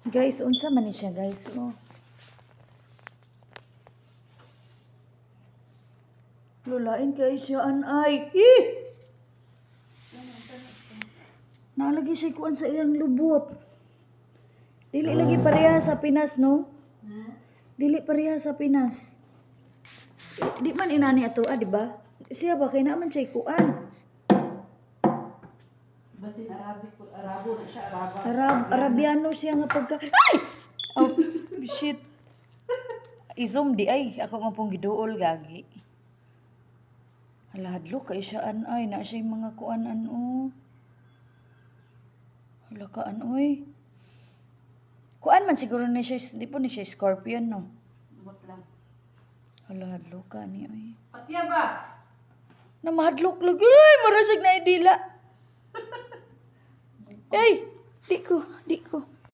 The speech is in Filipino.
Guys, unsa man ni siya, guys. Oh. Lulain kay siya anay. Nalagi siya kuan sa ilang lubot. Dili lagi pareha sa Pinas, no? Dili pareha sa Pinas. Di man inani ato, di ba? Siya ba kay naman siya kuan? Basin Arabo na siya, Arabiano siya nga pagka... Ay! Oh, shit. I-zoom di ay. Ako nga pong giduol, gagi. Halahadlo kay siya anay. Na siya yung mga kuanan, oh. Hala ka anoy. Kuan man siguro ni siya, di po ni siya scorpion, no? Bot lang. Halahadlo ka ni, ay. Patya ba? Na mahadlok lagi. Ay, marasag na idila. Ay, di ko.